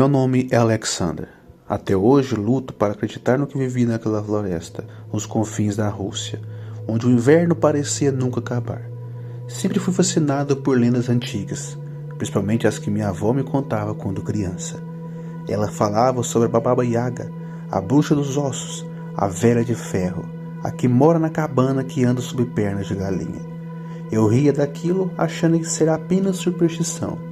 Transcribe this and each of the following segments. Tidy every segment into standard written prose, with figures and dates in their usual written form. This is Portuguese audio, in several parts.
Meu nome é Alexander. Até hoje luto para acreditar no que vivi naquela floresta, nos confins da Rússia, onde o inverno parecia nunca acabar. Sempre fui fascinado por lendas antigas, principalmente as que minha avó me contava quando criança. Ela falava sobre a Baba Yaga, a bruxa dos ossos, a velha de ferro, a que mora na cabana que anda sob pernas de galinha. Eu ria daquilo achando que seria apenas superstição,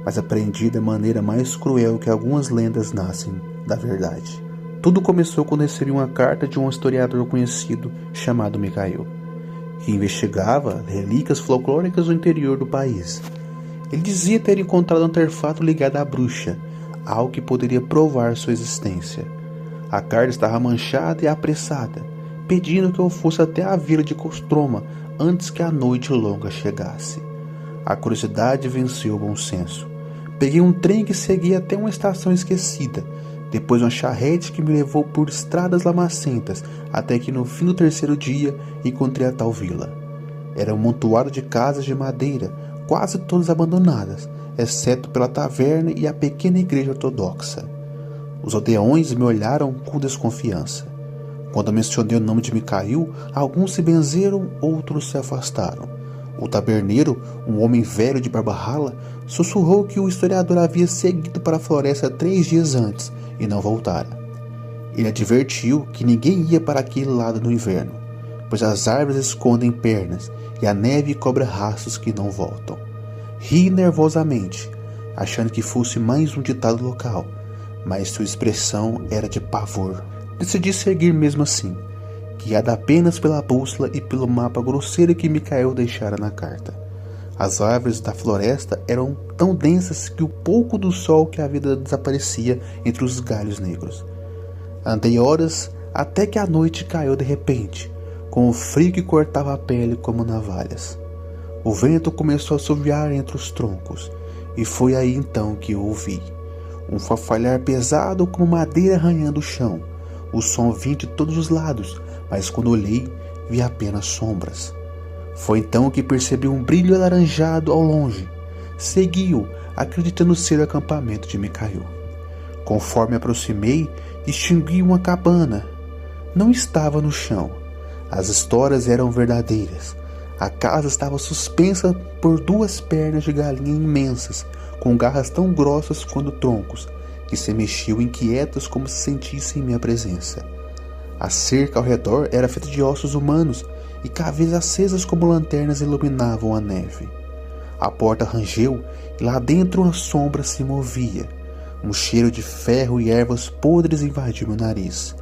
mas aprendi da maneira mais cruel que algumas lendas nascem da verdade. Tudo começou quando recebi uma carta de um historiador conhecido chamado Mikhail, que investigava relíquias folclóricas do interior do país. Ele dizia ter encontrado um artefato ligado à bruxa, algo que poderia provar sua existência. A carta estava manchada e apressada, pedindo que eu fosse até a vila de Kostroma antes que a noite longa chegasse. A curiosidade venceu o bom senso. Peguei um trem que seguia até uma estação esquecida, depois uma charrete que me levou por estradas lamacentas, até que no fim do terceiro dia encontrei a tal vila. Era um montoado de casas de madeira, quase todas abandonadas, exceto pela taverna e a pequena igreja ortodoxa. Os aldeões me olharam com desconfiança. Quando mencionei o nome de Mikhail, alguns se benzeram, outros se afastaram. O taberneiro, um homem velho de barba rala, sussurrou que o historiador havia seguido para a floresta 3 dias antes e não voltara. Ele advertiu que ninguém ia para aquele lado no inverno, pois as árvores escondem pernas e a neve cobra rastros que não voltam. Ri nervosamente, achando que fosse mais um ditado local, mas sua expressão era de pavor. Decidi seguir mesmo assim, guiada apenas pela bússola e pelo mapa grosseiro que Mikhail deixara na carta. As árvores da floresta eram tão densas que o pouco do sol que havia desaparecia entre os galhos negros. Andei horas até que a noite caiu de repente, com o frio que cortava a pele como navalhas. O vento começou a assoviar entre os troncos, e foi aí então que eu ouvi um farfalhar pesado como madeira arranhando o chão. O som vinha de todos os lados, mas quando olhei, vi apenas sombras. Foi então que percebi um brilho alaranjado ao longe. Segui-o, acreditando ser o acampamento de Mikhail. Conforme me aproximei, distingui uma cabana. Não estava no chão. As histórias eram verdadeiras. A casa estava suspensa por 2 pernas de galinha imensas, com garras tão grossas quanto troncos, que se mexiam inquietas como se sentissem minha presença. A cerca ao redor era feita de ossos humanos e cavetas acesas como lanternas iluminavam a neve. A porta rangeu e lá dentro uma sombra se movia. Um cheiro de ferro e ervas podres invadiu meu nariz.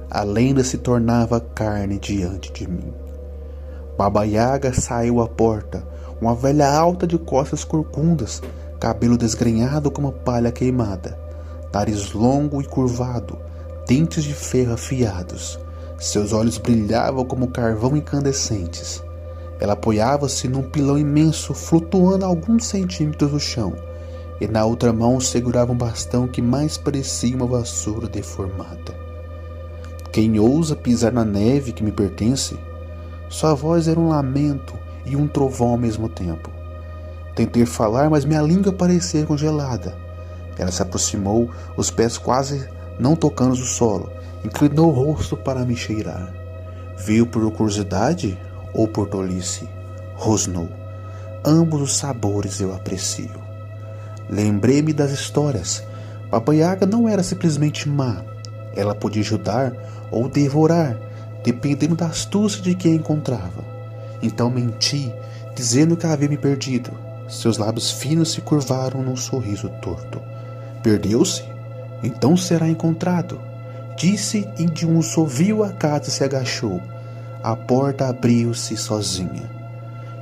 A lenda se tornava carne diante de mim. Baba Yaga saiu à porta, uma velha alta de costas corcundas, cabelo desgrenhado como palha queimada, nariz longo e curvado, dentes de ferro afiados. Seus olhos brilhavam como carvão incandescentes. Ela apoiava-se num pilão imenso, flutuando a alguns centímetros do chão, e na outra mão segurava um bastão que mais parecia uma vassoura deformada. Quem ousa pisar na neve que me pertence? Sua voz era um lamento e um trovão ao mesmo tempo. Tentei falar, mas minha língua parecia congelada. Ela se aproximou, os pés quase não tocando o solo, inclinou o rosto para me cheirar. Veio por curiosidade ou por tolice? Rosnou. Ambos os sabores eu aprecio. Lembrei-me das histórias. Baba Yaga não era simplesmente má. Ela podia ajudar ou devorar, dependendo da astúcia de quem a encontrava. Então menti, dizendo que havia me perdido. Seus lábios finos se curvaram num sorriso torto. Perdeu-se? Então será encontrado. Disse e de um sovio a casa se agachou. A porta abriu-se sozinha.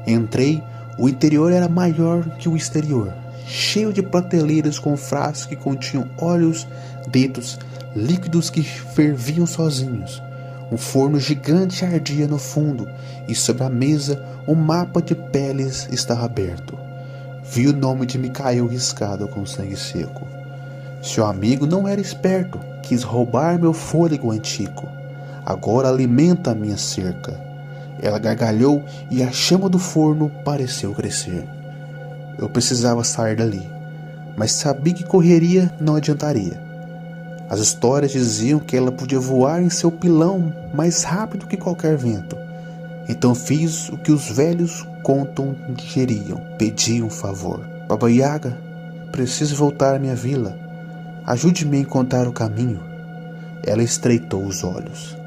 Entrei, o interior era maior que o exterior, cheio de prateleiras com frascos que continham óleos, dedos, líquidos que ferviam sozinhos. Um forno gigante ardia no fundo e sobre a mesa um mapa de peles estava aberto. Vi o nome de Mikhail riscado com sangue seco. Seu amigo não era esperto, quis roubar meu fôlego antigo. Agora alimenta a minha cerca. Ela gargalhou e a chama do forno pareceu crescer. Eu precisava sair dali. mas sabia que correria não adiantaria. As histórias diziam que ela podia voar em seu pilão mais rápido que qualquer vento. Então fiz o que os velhos contam digeriam. Pedi um favor. Baba Yaga, preciso voltar à minha vila. Ajude-me a encontrar o caminho. Ela estreitou os olhos.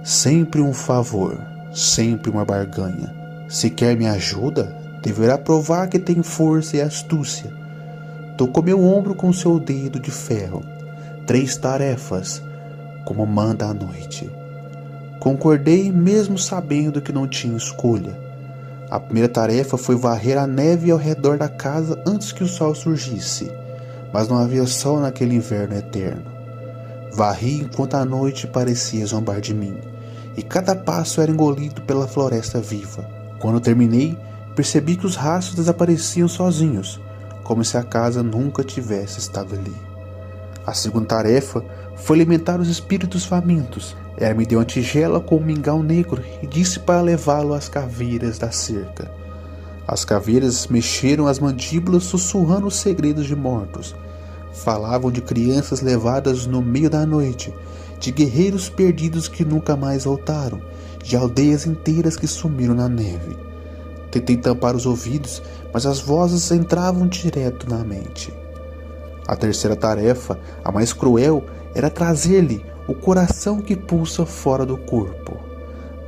Sempre um favor, sempre uma barganha. Se quer minha ajuda, deverá provar que tem força e astúcia. Tocou meu ombro com seu dedo de ferro. 3 tarefas, como manda a noite. Concordei mesmo sabendo que não tinha escolha. A primeira tarefa foi varrer a neve ao redor da casa antes que o sol surgisse, mas não havia sol naquele inverno eterno. Varri enquanto a noite parecia zombar de mim, e cada passo era engolido pela floresta viva. Quando terminei, percebi que os rastros desapareciam sozinhos, como se a casa nunca tivesse estado ali. A segunda tarefa foi alimentar os espíritos famintos. Ela me deu uma tigela com um mingau negro e disse para levá-lo às caveiras da cerca. As caveiras mexeram as mandíbulas sussurrando os segredos de mortos. Falavam de crianças levadas no meio da noite, de guerreiros perdidos que nunca mais voltaram, de aldeias inteiras que sumiram na neve. Tentei tampar os ouvidos, mas as vozes entravam direto na mente. A terceira tarefa, a mais cruel, era trazer-lhe o coração que pulsa fora do corpo.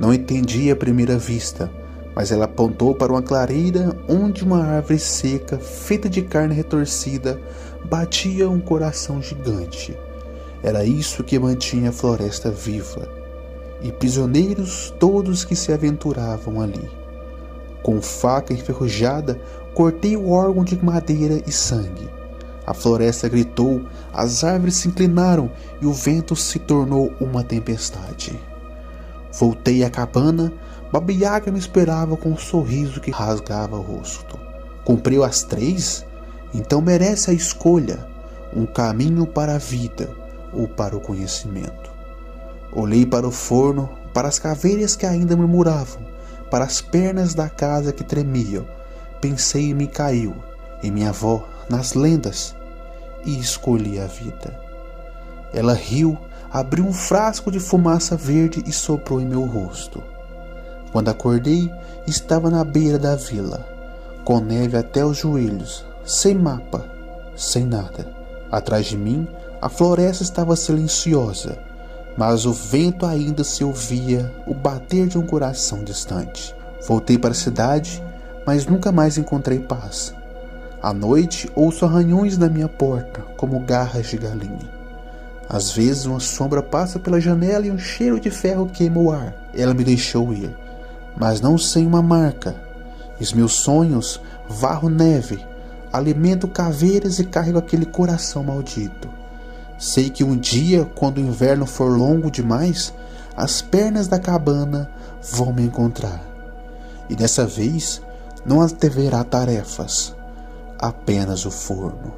Não entendi à primeira vista, mas ela apontou para uma clareira onde uma árvore seca, feita de carne retorcida, batia um coração gigante. Era isso que mantinha a floresta viva, e prisioneiros todos que se aventuravam ali. Com faca enferrujada, cortei o órgão de madeira e sangue. A floresta gritou, as árvores se inclinaram e o vento se tornou uma tempestade. Voltei à cabana, Baba Yaga me esperava com um sorriso que rasgava o rosto. Cumpriu as 3? Então merece a escolha, um caminho para a vida ou para o conhecimento. Olhei para o forno, para as caveiras que ainda murmuravam, para as pernas da casa que tremiam. Pensei em Micael, em minha avó, nas lendas, e escolhi a vida. Ela riu, abriu um frasco de fumaça verde e soprou em meu rosto. Quando acordei, estava na beira da vila, com neve até os joelhos, sem mapa, sem nada. Atrás de mim, a floresta estava silenciosa, mas o vento ainda se ouvia, o bater de um coração distante. Voltei para a cidade, mas nunca mais encontrei paz. À noite, ouço arranhões na minha porta, como garras de galinha. Às vezes, uma sombra passa pela janela e um cheiro de ferro queima o ar. Ela me deixou ir, mas não sem uma marca. Os meus sonhos, varro neve, alimento caveiras e carrego aquele coração maldito. Sei que um dia, quando o inverno for longo demais, as pernas da cabana vão me encontrar. E dessa vez, não haverá tarefas, apenas o forno.